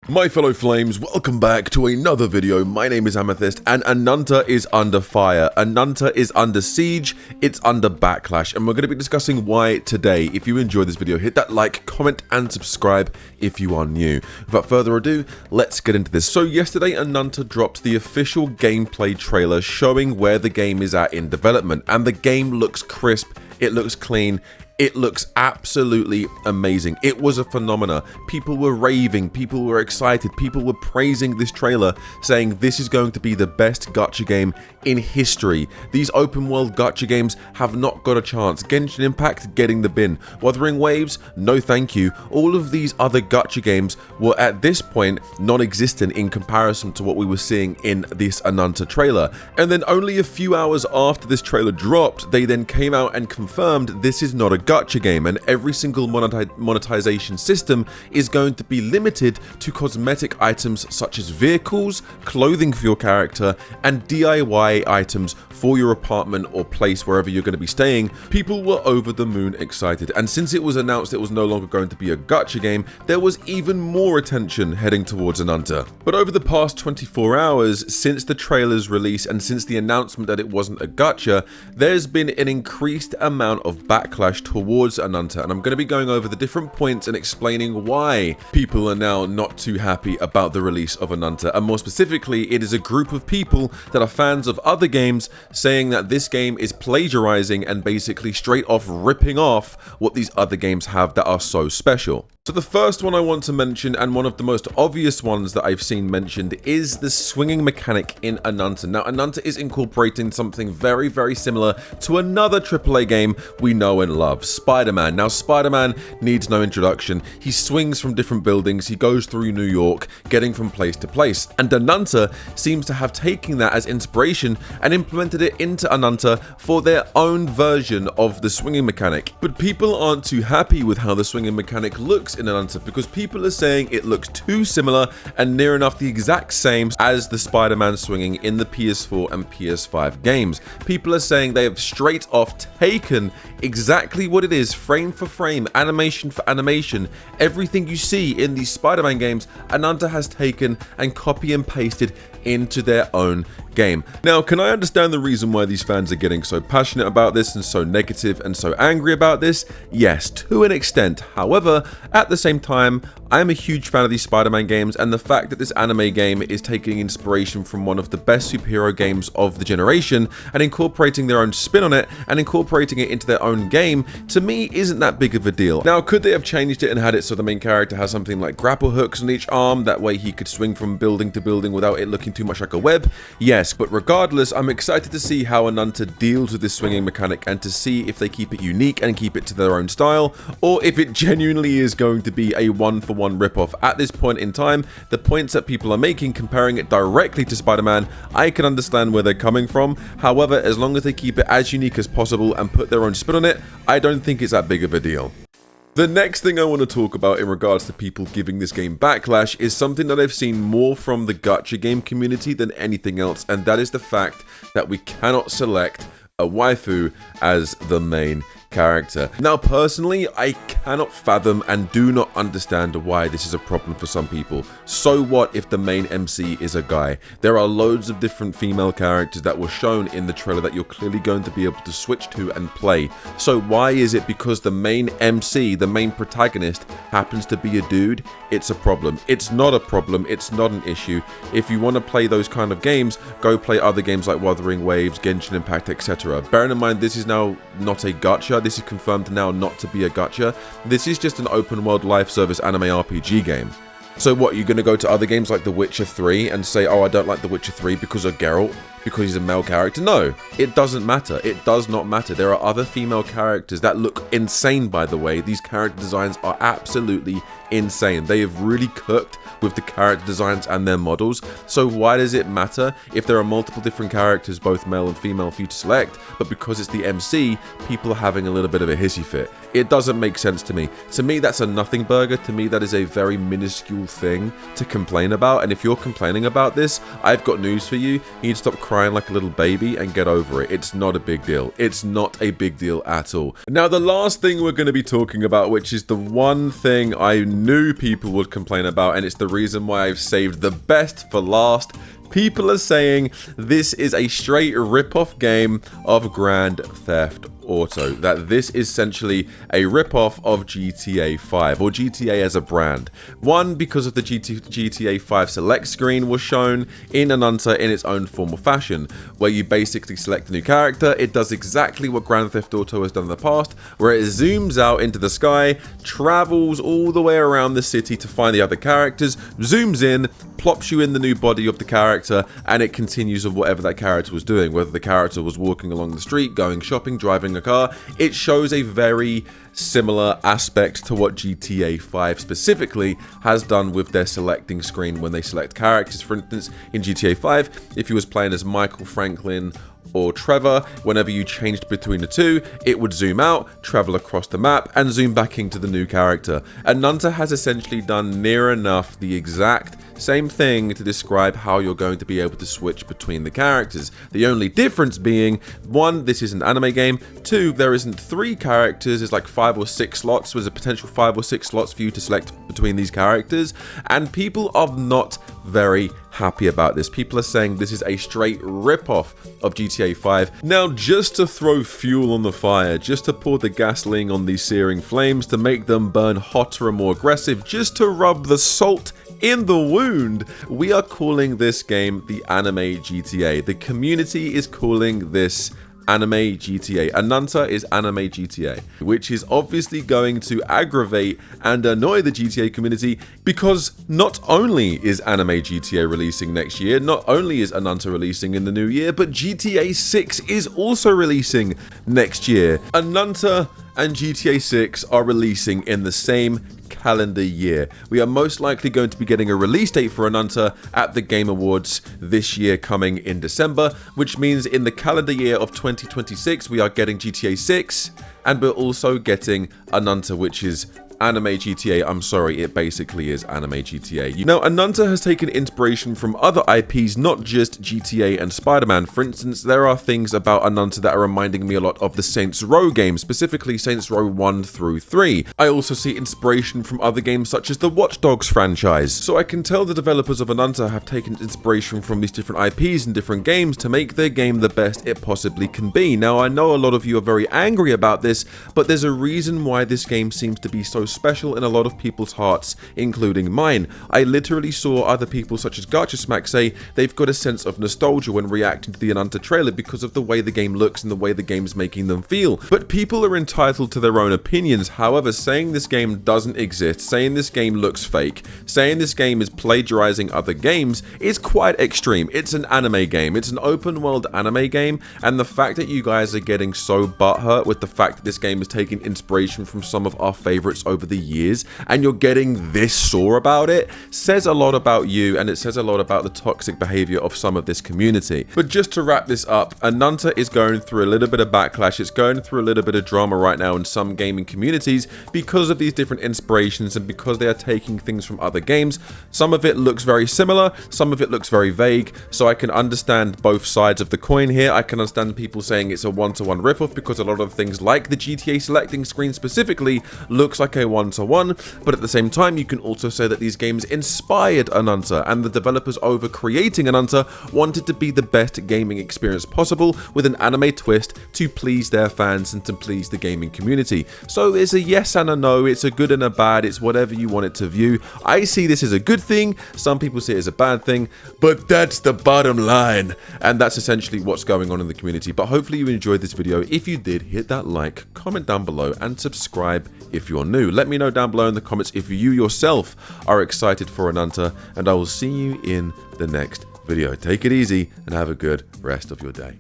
My fellow flames, welcome back to another video. My name is Amethyst and ANANTA is under fire. ANANTA is under siege, it's under backlash, and we're going to be discussing why today. If you enjoyed this video, hit that like, comment and subscribe if you are new. Without further ado, let's get into this. So yesterday ANANTA dropped the official gameplay trailer showing where the game is at in development, and the game looks crisp, it looks clean. It looks absolutely amazing. It was a phenomena. People were raving, people were excited, people were praising this trailer, saying this is going to be the best gacha game in history. These open world gacha games have not got a chance. Genshin Impact getting the bin. Wuthering Waves, no thank you. All of these other gacha games were at this point non-existent in comparison to what we were seeing in this ANANTA trailer. And then only a few hours after this trailer dropped, they then came out and confirmed this is not a gacha game, and every single monetization system is going to be limited to cosmetic items such as vehicles, clothing for your character, and DIY items for your apartment or place wherever you're going to be staying. People were over the moon excited, and since it was announced it was no longer going to be a gacha game, there was even more attention heading towards ANANTA. But over the past 24 hours, since the trailer's release and since the announcement that it wasn't a gacha, there's been an increased amount of backlash towards ANANTA, and I'm going to be going over the different points and explaining why people are now not too happy about the release of ANANTA, and more specifically, it is a group of people that are fans of other games saying that this game is plagiarizing and basically straight off ripping off what these other games have that are so special. So the first one I want to mention, and one of the most obvious ones that I've seen mentioned, is the swinging mechanic in ANANTA. Now, ANANTA is incorporating something very, very similar to another AAA game we know and love, Spider-Man. Now, Spider-Man needs no introduction. He swings from different buildings, he goes through New York, getting from place to place. And ANANTA seems to have taken that as inspiration and implemented it into ANANTA for their own version of the swinging mechanic. But people aren't too happy with how the swinging mechanic looks in ANANTA, because people are saying it looks too similar and near enough the exact same as the Spider-Man swinging in the PS4 and PS5 games. People are saying they have straight off taken exactly what it is, frame for frame, animation for animation. Everything you see in these Spider-Man games, ANANTA has taken and copy and pasted into their own game. Now, can I understand the reason why these fans are getting so passionate about this and so negative and so angry about this? Yes, to an extent. However, at the same time, I am a huge fan of these Spider-Man games, and the fact that this anime game is taking inspiration from one of the best superhero games of the generation and incorporating their own spin on it and incorporating it into their own game, to me, isn't that big of a deal. Now, could they have changed it and had it so the main character has something like grapple hooks on each arm, that way he could swing from building to building without it looking too much like a web? Yes, but regardless, I'm excited to see how ANANTA deals with this swinging mechanic and to see if they keep it unique and keep it to their own style, or if it genuinely is going to be a one-for-one ripoff. At this point in time, the points that people are making comparing it directly to Spider-Man, I can understand where they're coming from. However, as long as they keep it as unique as possible and put their own spin on it, I don't think it's that big of a deal. The next thing I want to talk about in regards to people giving this game backlash is something that I've seen more from the gacha game community than anything else, and that is the fact that we cannot select a waifu as the main character. Now, personally, I cannot fathom and do not understand why this is a problem for some people. So what if the main MC is a guy? There are loads of different female characters that were shown in the trailer that you're clearly going to be able to switch to and play. So why is it because the main MC, the main protagonist, happens to be a dude, it's a problem? It's not a problem, it's not an issue. If you want to play those kind of games, go play other games like Wuthering Waves, Genshin Impact, etc. Bearing in mind, this is now not a gacha. This is confirmed now not to be a gacha. This is just an open world live service anime RPG game. So what, you're going to go to other games like The Witcher 3 and say, oh, I don't like The Witcher 3 because of Geralt, because he's a male character? No, it doesn't matter. It does not matter. There are other female characters that look insane, by the way. These character designs are absolutely insane. They have really cooked with the character designs and their models. So why does it matter if there are multiple different characters, both male and female, for you to select, but because it's the MC, people are having a little bit of a hissy fit? It doesn't make sense to me. To me, that's a nothing burger. To me, that is a very minuscule thing to complain about. And if you're complaining about this, I've got news for you. You need to stop crying like a little baby and get over it. It's not a big deal. It's not a big deal at all. Now, the last thing we're going to be talking about, which is the one thing I knew people would complain about, and it's the reason why I've saved the best for last. People are saying this is a straight rip-off game of Grand Theft Auto, that this is essentially a rip-off of GTA 5 or GTA as a brand. One, because of the GTA 5 select screen was shown in ANANTA in its own formal fashion, where you basically select a new character. It does exactly what Grand Theft Auto has done in the past, where it zooms out into the sky, travels all the way around the city to find the other characters, zooms in, plops you in the new body of the character, and it continues of whatever that character was doing, whether the character was walking along the street, going shopping, driving a car. It shows a very similar aspect to what GTA 5 specifically has done with their selecting screen when they select characters. For instance, in GTA 5, if you was playing as Michael, Franklin, or Trevor, whenever you changed between the two, it would zoom out, travel across the map, and zoom back into the new character. ANANTA has essentially done near enough the exact same thing to describe how you're going to be able to switch between the characters. The only difference being, one, this is an anime game, two, there isn't 3 characters, there's like 5 or 6 slots, there's a potential 5 or 6 slots for you to select between these characters, and people are not very happy about this. People are saying this is a straight rip-off of GTA 5. Now, just to throw fuel on the fire, just to pour the gasoline on these searing flames, to make them burn hotter and more aggressive, just to rub the salt in the wound, we are calling this game the Anime GTA. The community is calling this Anime GTA. ANANTA is Anime GTA, which is obviously going to aggravate and annoy the GTA community, because not only is Anime GTA releasing next year, not only is ANANTA releasing in the new year, but GTA 6 is also releasing next year. ANANTA and GTA 6 are releasing in the same calendar year. We are most likely going to be getting a release date for ANANTA at the Game Awards this year, coming in December, which means in the calendar year of 2026 we are getting GTA 6, and we're also getting ANANTA, which is Anime GTA. I'm sorry, it basically is Anime GTA. Now, ANANTA has taken inspiration from other IPs, not just GTA and Spider-Man. For instance, there are things about ANANTA that are reminding me a lot of the Saints Row games, specifically Saints Row 1 through 3. I also see inspiration from other games such as the Watch Dogs franchise. So I can tell the developers of ANANTA have taken inspiration from these different IPs and different games to make their game the best it possibly can be. Now, I know a lot of you are very angry about this, but there's a reason why this game seems to be so special in a lot of people's hearts, including mine. I literally saw other people such as GachaSmack say they've got a sense of nostalgia when reacting to the ANANTA trailer because of the way the game looks and the way the game's making them feel. But people are entitled to their own opinions. However, saying this game doesn't exist, saying this game looks fake, saying this game is plagiarizing other games is quite extreme. It's an anime game. It's an open world anime game, and the fact that you guys are getting so butthurt with the fact that this game is taking inspiration from some of our favorites over the years, and you're getting this sore about it, says a lot about you, and it says a lot about the toxic behavior of some of this community. But just to wrap this up, ANANTA is going through a little bit of backlash. It's going through a little bit of drama right now in some gaming communities because of these different inspirations and because they are taking things from other games. Some of it looks very similar, some of it looks very vague, so I can understand both sides of the coin here. I can understand people saying it's a one-to-one ripoff because a lot of things like the GTA selecting screen specifically looks like a one-to-one, but at the same time you can also say that these games inspired ANANTA, and the developers over creating ANANTA wanted to be the best gaming experience possible with an anime twist to please their fans and to please the gaming community. So it's a yes and a no, it's a good and a bad, it's whatever you want it to view. I see this as a good thing, some people see it as a bad thing, but that's the bottom line, and that's essentially what's going on in the community. But hopefully you enjoyed this video. If you did, hit that like, comment down below, and subscribe if you're new. Let me know down below in the comments if you yourself are excited for ANANTA, and I will see you in the next video. Take it easy and have a good rest of your day.